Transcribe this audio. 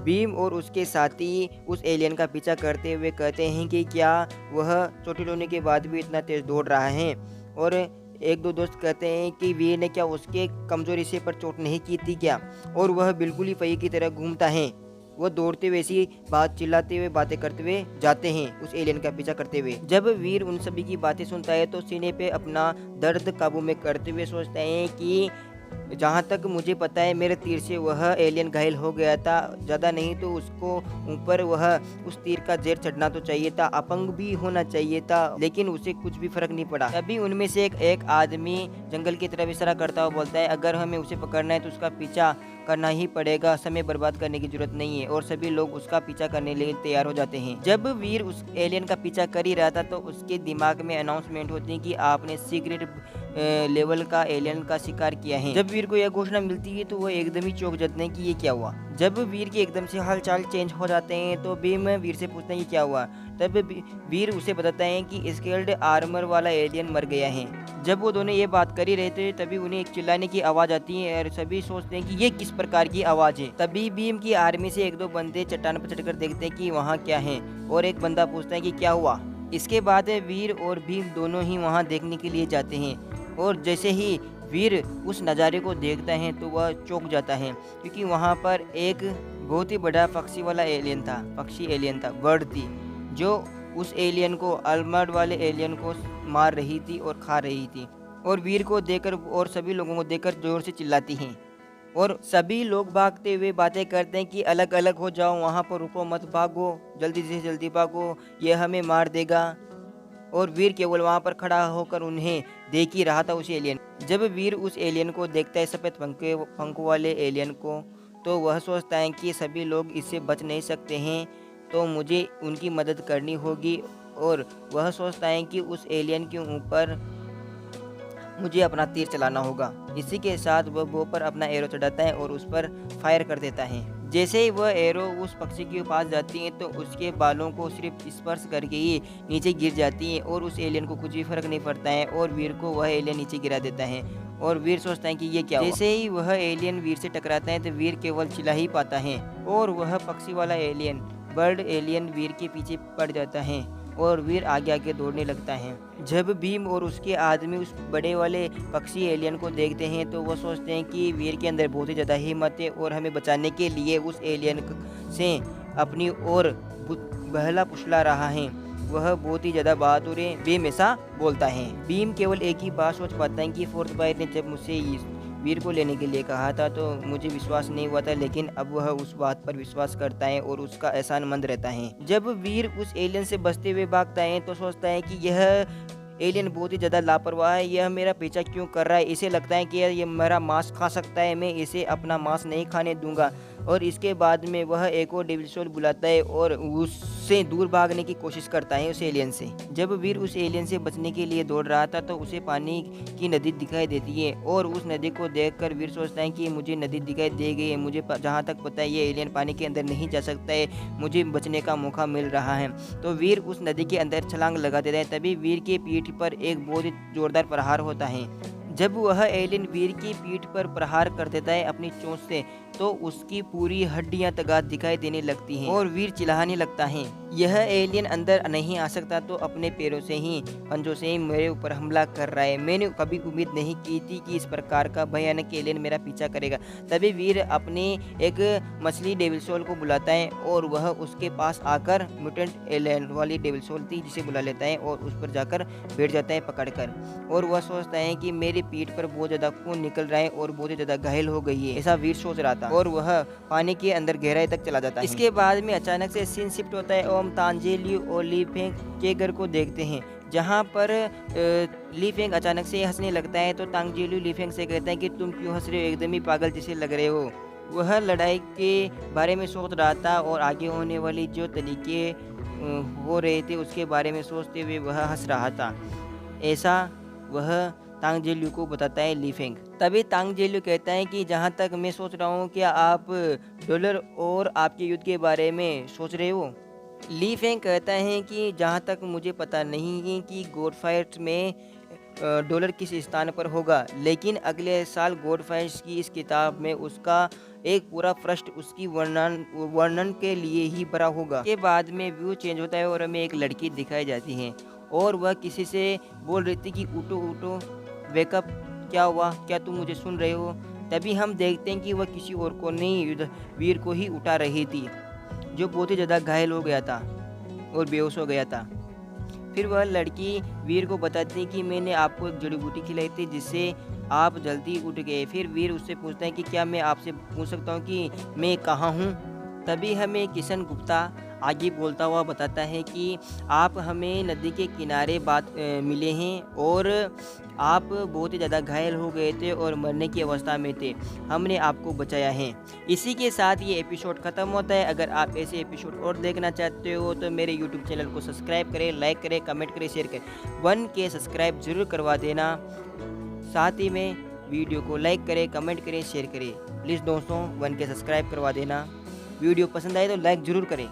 भीम और उसके साथी उस एलियन का पीछा करते हुए कहते हैं कि क्या वह चोटिल होने के बाद भी इतना तेज दौड़ रहा है। और एक दो दोस्त कहते हैं कि वीर ने क्या उसके कमजोर हिस्से पर चोट नहीं की थी क्या, और वह बिल्कुल ही पहिए की तरह घूमता है। वो दौड़ते हुए ऐसी बात चिल्लाते हुए बातें करते हुए जाते हैं उस एलियन का पीछा करते हुए। जब वीर उन सभी की बातें सुनता है तो सीने पे अपना दर्द काबू में करते हुए सोचता है कि जहाँ तक मुझे पता है मेरे तीर से वह एलियन घायल हो गया था, ज़्यादा नहीं तो उसको ऊपर वह उस तीर का ज़ेर चढ़ना तो चाहिए था, अपंग भी होना चाहिए था, लेकिन उसे कुछ भी फर्क नहीं पड़ा। तभी उनमें से एक आदमी जंगल की तरफ इशारा करता हुआ बोलता है, अगर हमें उसे पकड़ना है तो उसका पीछा करना ही पड़ेगा, समय बर्बाद करने की जरूरत नहीं है। और सभी लोग उसका पीछा करने के लिए तैयार हो जाते हैं। जब वीर उस एलियन का पीछा कर ही रहा था तो उसके दिमाग में अनाउंसमेंट होती है कि आपने सीक्रेट लेवल का एलियन का शिकार किया है। जब वीर को यह घोषणा मिलती है तो वह एकदम ही चौंक जाते हैं कि ये क्या हुआ। जब वीर के एकदम से हालचाल चेंज हो जाते हैं तो भीम वीर से पूछते हैं कि क्या हुआ। तब वीर उसे बताता है कि स्केल्ड आर्मर वाला एलियन मर गया है। जब वो दोनों ये बात कर ही रहे थे तभी उन्हें एक चिल्लाने की आवाज आती है और सभी सोचते हैं कि ये किस प्रकार की आवाज है। तभी भीम की आर्मी से एक दो बंदे चट्टान पर चढ़कर देखते हैं कि वहाँ क्या है, और एक बंदा पूछता है कि क्या हुआ। इसके बाद वीर और भीम दोनों ही वहाँ देखने के लिए जाते हैं, और जैसे ही वीर उस नज़ारे को देखता है तो वह चौंक जाता है, क्योंकि वहाँ पर एक बहुत ही बड़ा पक्षी वाला एलियन था, पक्षी एलियन था, बर्ड थी, जो उस एलियन को आर्मर्ड वाले एलियन को मार रही थी और खा रही थी। और वीर को देखकर और सभी लोगों को देखकर जोर से चिल्लाती हैं, और सभी लोग भागते हुए बातें करते हैं कि अलग अलग हो जाओ, वहाँ पर रुको मत, भागो, जल्दी से जल्दी भागो, ये हमें मार देगा। और वीर केवल वहां पर खड़ा होकर उन्हें देख ही रहा था उस एलियन। जब वीर उस एलियन को देखता है, सफ़ेद पंखों वाले एलियन को, तो वह सोचता है कि सभी लोग इससे बच नहीं सकते हैं, तो मुझे उनकी मदद करनी होगी। और वह सोचता है कि उस एलियन के ऊपर मुझे अपना तीर चलाना होगा। इसी के साथ वह बो पर अपना एरो चढ़ाता है और उस पर फायर कर देता है। जैसे ही वह एरो उस पक्षी के पास जाती है तो उसके बालों को सिर्फ स्पर्श करके ही नीचे गिर जाती है, और उस एलियन को कुछ भी फर्क नहीं पड़ता है, और वीर को वह एलियन नीचे गिरा देता है। और वीर सोचता है कि ये क्या हुआ। जैसे ही वह एलियन वीर से टकराता है तो वीर केवल चिल्ला ही पाता है, और वह पक्षी वाला एलियन, बर्ड एलियन, वीर के पीछे पड़ जाता है और वीर आगे आगे दौड़ने लगता है। जब भीम और उसके आदमी उस बड़े वाले पक्षी एलियन को देखते हैं तो वह सोचते हैं कि वीर के अंदर बहुत ही ज़्यादा हिम्मत है, और हमें बचाने के लिए उस एलियन से अपनी ओर बहला फुसला रहा है। वह बहुत ही ज़्यादा बहादुर है, भीम ऐसा बोलता है। भीम केवल एक ही बात सोच पाता है कि फोर्थ बाइट ने जब मुझसे वीर को लेने के लिए कहा था तो मुझे विश्वास नहीं हुआ था, लेकिन अब वह उस बात पर विश्वास करता है और उसका एहसानमंद रहता है। जब वीर उस एलियन से बचते हुए भागता है तो सोचता है कि यह एलियन बहुत ही ज़्यादा लापरवाह है, यह मेरा पीछा क्यों कर रहा है। इसे लगता है कि ये मेरा मांस खा सकता है, मैं इसे अपना मांस नहीं खाने दूंगा। और इसके बाद में वह एक और डेविल सोल बुलाता है और उससे दूर भागने की कोशिश करता है उस एलियन से। जब वीर उस एलियन से बचने के लिए दौड़ रहा था तो उसे पानी की नदी दिखाई देती है, और उस नदी को देखकर वीर सोचता है कि मुझे नदी दिखाई दे गई है, मुझे जहाँ तक पता है ये एलियन पानी के अंदर नहीं जा सकता है, मुझे बचने का मौका मिल रहा है। तो वीर उस नदी के अंदर छलांग लगा देता है। तभी वीर के पीठ पर एक बहुत ही जोरदार प्रहार होता है। जब वह एलियन वीर की पीठ पर प्रहार कर देता है अपनी चोंच से तो उसकी पूरी हड्डियां तगा दिखाई देने लगती हैं और वीर चिल्लाने लगता है। यह एलियन अंदर नहीं आ सकता तो अपने पैरों से ही, पंजों से ही मेरे ऊपर हमला कर रहा है। मैंने कभी उम्मीद नहीं की थी कि इस प्रकार का भयानक एलियन मेरा पीछा करेगा। तभी वीर अपनी एक मछली डेविल सोल को बुलाता है और वह उसके पास आकर म्यूटेंट एलियन वाली डेविल सोल थी जिसे बुला लेता है और उस पर जाकर बैठ जाता है पकड़कर। और वह सोचता है कि मेरी पीठ पर बहुत ज्यादा खून निकल रहा है और बहुत ही ज्यादा घायल हो गई है, ऐसा वीर सोच रहा था। और वह पानी के अंदर गहराई तक चला जाता है। इसके बाद में अचानक से सीन शिफ्ट होता है और हम तांजेली और ली फेंग के घर को देखते हैं, जहाँ पर ली फेंग अचानक से हंसने लगता है। तो तांजेली ली फेंग से कहता है कि तुम क्यों हंस रहे हो, एकदम ही पागल जैसे लग रहे हो। वह लड़ाई के बारे में सोच रहा था और आगे होने वाली जो तरीके हो रहे थे उसके बारे में सोचते हुए वह हंस रहा था, ऐसा वह तांग जेल्यू को बताता है ली फेंग। तभी तांग जेल्यू कहता है कि जहाँ तक मैं सोच रहा हूँ क्या आप डॉलर और आपके युद्ध के बारे में सोच रहे हो। ली फेंग कहता है कि जहाँ तक मुझे पता नहीं है कि गॉड फाइट में डॉलर किस स्थान पर होगा। लेकिन अगले साल गॉडफ्राइड की इस किताब में उसका एक पूरा पृष्ठ उसकी वर्णन के लिए ही भरा होगा। के बाद में व्यू चेंज होता है और हमें एक लड़की दिखाई जाती है और वह किसी से बोल रही थी कि उठो उठो, वेकअप, क्या हुआ, क्या तुम मुझे सुन रहे हो। तभी हम देखते हैं कि वह किसी और को नहीं, वीर को ही उठा रही थी, जो बहुत ही ज़्यादा घायल हो गया था और बेहोश हो गया था। फिर वह लड़की वीर को बताती है कि मैंने आपको एक जड़ी बूटी खिलाई थी जिससे आप जल्दी उठ गए। फिर वीर उससे पूछता है कि क्या मैं आपसे पूछ सकता हूँ कि मैं कहाँ हूँ। तभी हमें किशन गुप्ता आगे बोलता हुआ बताता है कि आप हमें नदी के किनारे मिले हैं और आप बहुत ही ज़्यादा घायल हो गए थे और मरने की अवस्था में थे, हमने आपको बचाया है। इसी के साथ ये एपिसोड ख़त्म होता है। अगर आप ऐसे एपिसोड और देखना चाहते हो तो मेरे यूट्यूब चैनल को सब्सक्राइब करें, लाइक करें, कमेंट करें, शेयर करें। 1K सब्सक्राइब ज़रूर करवा देना। साथ ही में वीडियो को लाइक करें, कमेंट करें, शेयर करें। प्लीज़ दोस्तों 1K सब्सक्राइब करवा देना। वीडियो पसंद आए तो लाइक ज़रूर करें।